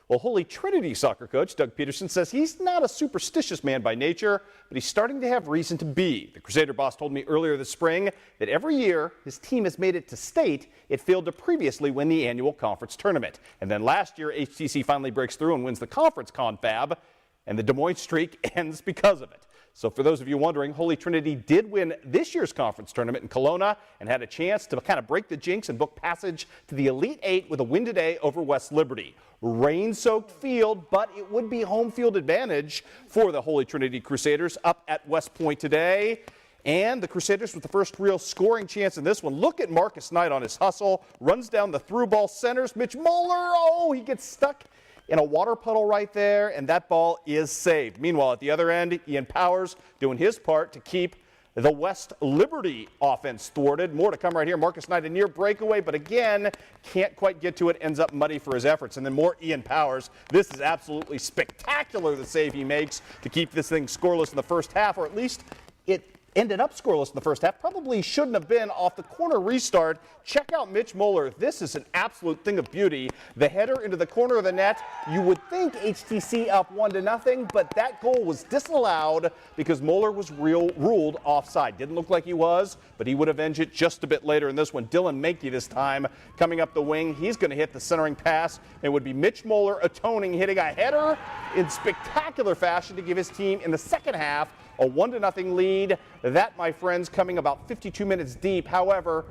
Well, Holy Trinity soccer coach Doug Peterson says he's not a superstitious man by nature, but he's starting to have reason to be. The Crusader boss told me earlier this spring that every year his team has made it to state, it failed to previously win the annual conference tournament. And then last year, HTC finally breaks through and wins the conference confab, and the Des Moines streak ends because of it. So for those of you wondering, Holy Trinity did win this year's conference tournament in Kelowna and had a chance to kind of break the jinx and book passage to the Elite Eight with a win today over West Liberty. Rain-soaked field, but it would be home field advantage for the Holy Trinity Crusaders up at West Point today. And the Crusaders with the first real scoring chance in this one. Look at Marcus Knight on his hustle, runs down the through ball, centers. Mitch Moeller, oh, he gets stuck in a water puddle right there, and that ball is saved. Meanwhile, at the other end, Ian Powers doing his part to keep the West Liberty offense thwarted. More to come right here. Marcus Knight, a near breakaway, but again, can't quite get to it, ends up muddy for his efforts. And then more Ian Powers. This is absolutely spectacular, the save he makes to keep this thing scoreless in the first half, or at least it ended up scoreless in the first half. Probably shouldn't have been off the corner restart. Check out Mitch Moeller. This is an absolute thing of beauty. The header into the corner of the net. You would think HTC up 1-0, but that goal was disallowed because Moeller was ruled offside. Didn't look like he was, but he would avenge it just a bit later in this one. Dylan Menke this time coming up the wing. He's going to hit the centering pass. It would be Mitch Moeller atoning, hitting a header in spectacular fashion to give his team in the second half a 1-0 lead. That, my friends, coming about 52 minutes deep. However,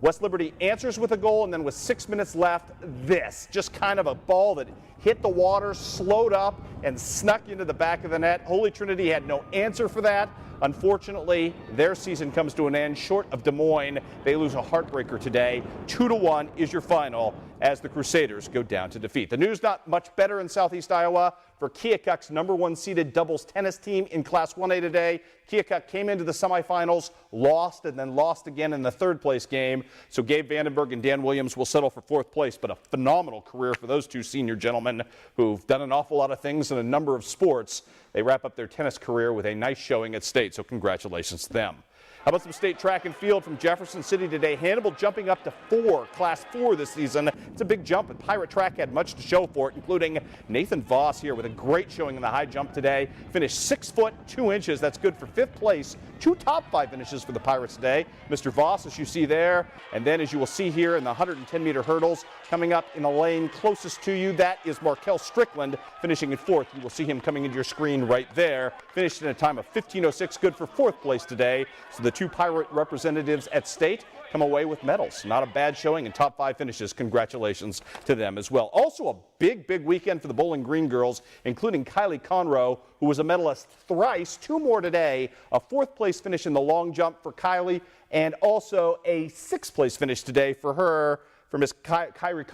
West Liberty answers with a goal, and then with 6 minutes left, this. Just kind of a ball that hit the water, slowed up, and snuck into the back of the net. Holy Trinity had no answer for that. Unfortunately, their season comes to an end short of Des Moines. They lose a heartbreaker today. 2-1 is your final as the Crusaders go down to defeat. The news not much better in Southeast Iowa for Keokuk's #1 seeded doubles tennis team in Class 1A today. Keokuk came into the semifinals, lost, and then lost again in the third place game. So Gabe Vandenberg and Dan Williams will settle for fourth place, but a phenomenal career for those two senior gentlemen who've done an awful lot of things in a number of sports. They wrap up their tennis career with a nice showing at state, so congratulations to them. How about some state track and field from Jefferson City today? Hannibal jumping up to Class 4 this season. It's a big jump, and Pirate Track had much to show for it, including Nathan Voss here with a great showing in the high jump today. Finished 6 foot 2 inches. That's good for 5th place. 2 top 5 finishes for the Pirates today. Mr. Voss, as you see there, and then as you will see here in the 110-meter hurdles, coming up in the lane closest to you, that is Markel Strickland finishing in 4th. You will see him coming into your screen right there. Finished in a time of 15:06, good for 4th place today. So the two Pirate representatives at state come away with medals. Not a bad showing and top 5 finishes. Congratulations to them as well. Also a big weekend for the Bowling Green girls, including Kylie Conroe, who was a medalist thrice, 2 more today. A 4th place finish in the long jump for Kylie, and also a 6th place finish today for her, for Miss Kylie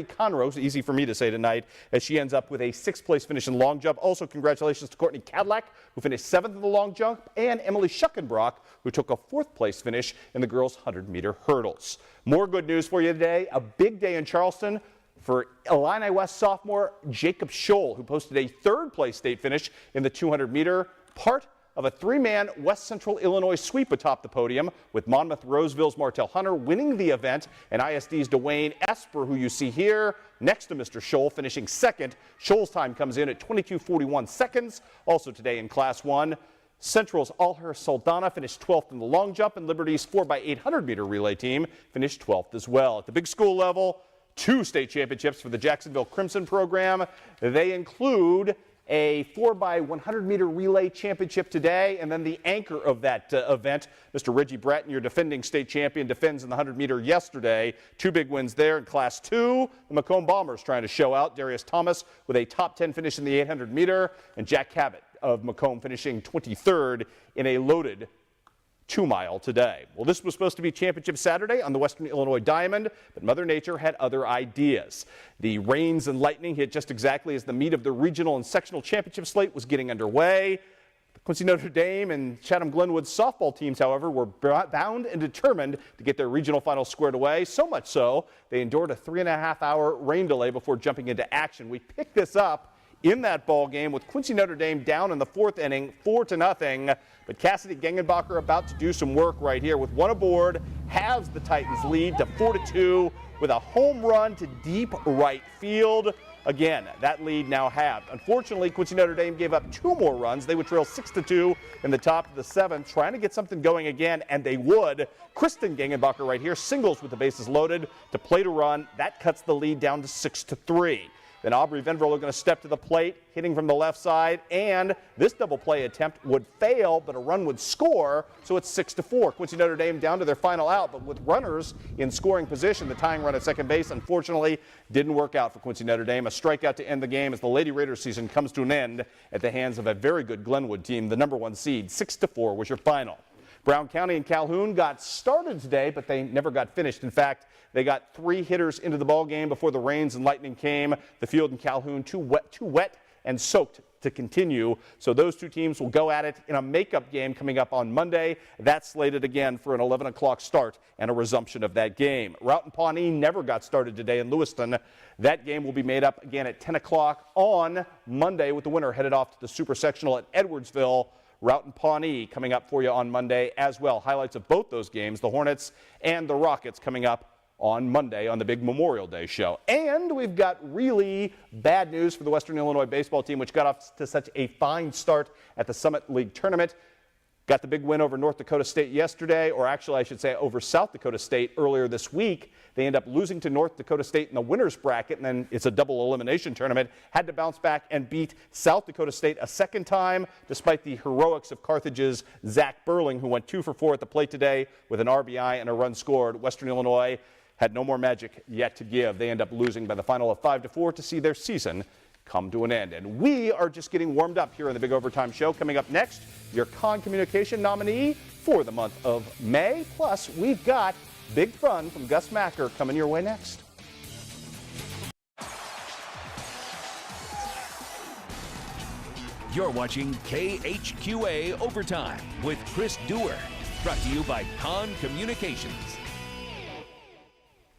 Conroe. It's easy for me to say tonight, as she ends up with a 6th place finish in long jump. Also, congratulations to Courtney Cadillac, who finished 7th in the long jump, and Emily Schuckenbrock, who took a 4th place finish in the girls' 100-meter hurdles. More good news for you today. A big day in Charleston for Illini West sophomore Jacob Scholl, who posted a 3rd place state finish in the 200-meter, part of a 3-man West Central Illinois sweep atop the podium, with Monmouth Roseville's Martell Hunter winning the event, and ISD's Dwayne Esper, who you see here next to Mr. Scholl, finishing 2nd. Scholl's time comes in at 22:41 seconds. Also today in Class 1, Central's Alher Saldana finished 12th in the long jump, and Liberty's 4x800-meter relay team finished 12th as well. At the big school level, 2 state championships for the Jacksonville Crimson program. They include a 4x100-meter relay championship today, and then the anchor of that event, Mr. Reggie Bratton, your defending state champion, defends in the 100-meter yesterday. 2 big wins there in Class 2. The Macomb Bombers trying to show out. Darius Thomas with a top 10 finish in the 800-meter, and Jack Cabot of Macomb finishing 23rd in a loaded 2-mile today. Well, this was supposed to be Championship Saturday on the Western Illinois Diamond, but Mother Nature had other ideas. The rains and lightning hit just exactly as the meat of the regional and sectional championship slate was getting underway. The Quincy Notre Dame and Chatham Glenwood softball teams, however, were bound and determined to get their regional finals squared away, so much so they endured a 3.5-hour rain delay before jumping into action. We picked this up in that ball game with Quincy Notre Dame down in the 4th inning, 4-0. But Cassidy Gengenbacher about to do some work right here with 1 aboard, has the Titans lead to 4-2 with a home run to deep right field. again. That lead now halved. Unfortunately, Quincy Notre Dame gave up 2 more runs. They would trail 6-2 in the top of the 7th, trying to get something going again, and they would. Kristen Gangenbacher right here singles with the bases loaded to plate a run. That cuts the lead down to 6-3. Then Aubrey Venville are going to step to the plate, hitting from the left side, and this double play attempt would fail, but a run would score, so it's 6-4. Quincy Notre Dame down to their final out, but with runners in scoring position, the tying run at second base, unfortunately, didn't work out for Quincy Notre Dame. A strikeout to end the game as the Lady Raiders season comes to an end at the hands of a very good Glenwood team, the #1 seed. 6-4 was your final. Brown County and Calhoun got started today, but they never got finished. In fact, they got 3 hitters into the ball game before the rains and lightning came. The field in Calhoun too wet and soaked to continue. So those 2 teams will go at it in a makeup game coming up on Monday. That's slated again for an 11 o'clock start and a resumption of that game. Routt and Pawnee never got started today in Lewiston. That game will be made up again at 10 o'clock on Monday with the winner headed off to the Super Sectional at Edwardsville. Routt and Pawnee coming up for you on Monday as well. Highlights of both those games, the Hornets and the Rockets, coming up on Monday on the big Memorial Day show. And we've got really bad news for the Western Illinois baseball team, which got off to such a fine start at the Summit League tournament. Got the big win over North Dakota State yesterday, or actually I should say over South Dakota State earlier this week. They end up losing to North Dakota State in the winner's bracket, and then it's a double elimination tournament. Had to bounce back and beat South Dakota State a second time, despite the heroics of Carthage's Zach Burling, who went 2 for 4 at the plate today with an RBI and a run scored. Western Illinois had no more magic yet to give. They end up losing by the final of 5-4 to see their season come to an end. And we are just getting warmed up here in the Big Overtime Show. Coming up next, your Con Communication nominee for the month of May. Plus, we've got big fun from Gus Macker coming your way next. You're watching KHQA Overtime with Chris Dewar. Brought to you by Con Communications.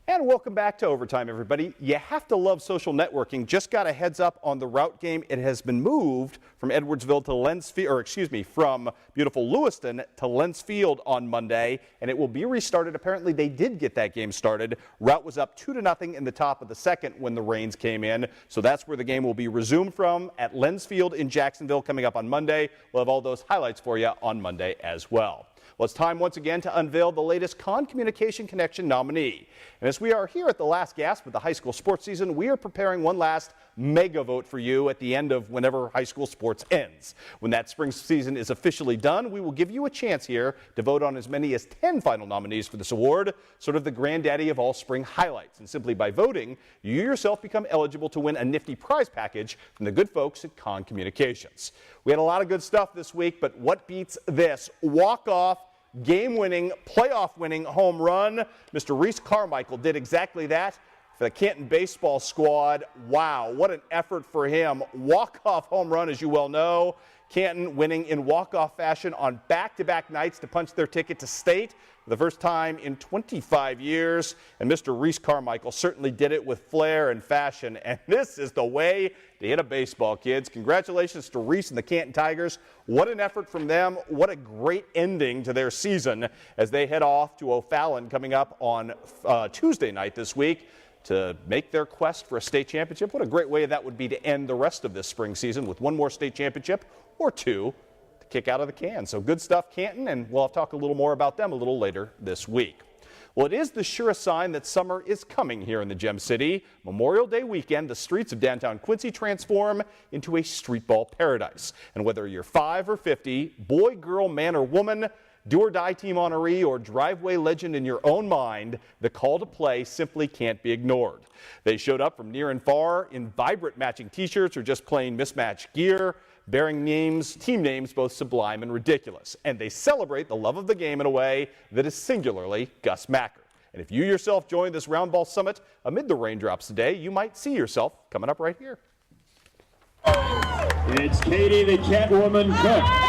And welcome back to Overtime, everybody. You have to love social networking. Just got a heads up on the Routt game. It has been moved from Edwardsville to Lens Field, or excuse me, from beautiful Lewiston to Lens Field on Monday, and it will be restarted. Apparently, they did get that game started. Routt was up 2-0 in the top of the 2nd when the rains came in, so that's where the game will be resumed from at Lens Field in Jacksonville coming up on Monday. We'll have all those highlights for you on Monday as well. Well, it's time once again to unveil the latest Con Communication Connection nominee. And as we are here at the last gasp of the high school sports season, we are preparing one last mega vote for you at the end of whenever high school sports ends. When that spring season is officially done, we will give you a chance here to vote on as many as 10 final nominees for this award, sort of the granddaddy of all spring highlights. And simply by voting, you yourself become eligible to win a nifty prize package from the good folks at Con Communications. We had a lot of good stuff this week, but what beats this? Walk-off, game-winning, playoff-winning home run. Mr. Reese Carmichael did exactly that for the Canton baseball squad. Wow, what an effort for him. Walk-off home run, as you well know. Canton winning in walk-off fashion on back-to-back nights to punch their ticket to state for the first time in 25 years. And Mr. Reese Carmichael certainly did it with flair and fashion. And this is the way to hit a baseball, kids. Congratulations to Reese and the Canton Tigers. What an effort from them. What a great ending to their season as they head off to O'Fallon coming up on Tuesday night this week to make their quest for a state championship. What a great way that would be to end the rest of this spring season with one more state championship or 2 to kick out of the can. So good stuff, Canton, and we'll talk a little more about them a little later this week. Well, it is the surest sign that summer is coming here in the Gem City. Memorial Day weekend, the streets of downtown Quincy transform into a street ball paradise. And whether you're 5 or 50, boy, girl, man, or woman, do or die team honoree, or driveway legend in your own mind, the call to play simply can't be ignored. They showed up from near and far in vibrant matching t-shirts or just plain mismatched gear, bearing names, team names both sublime and ridiculous. And they celebrate the love of the game in a way that is singularly Gus Macker. And if you yourself join this Round Ball Summit amid the raindrops today, you might see yourself coming up right here. It's Katie the Catwoman Cook.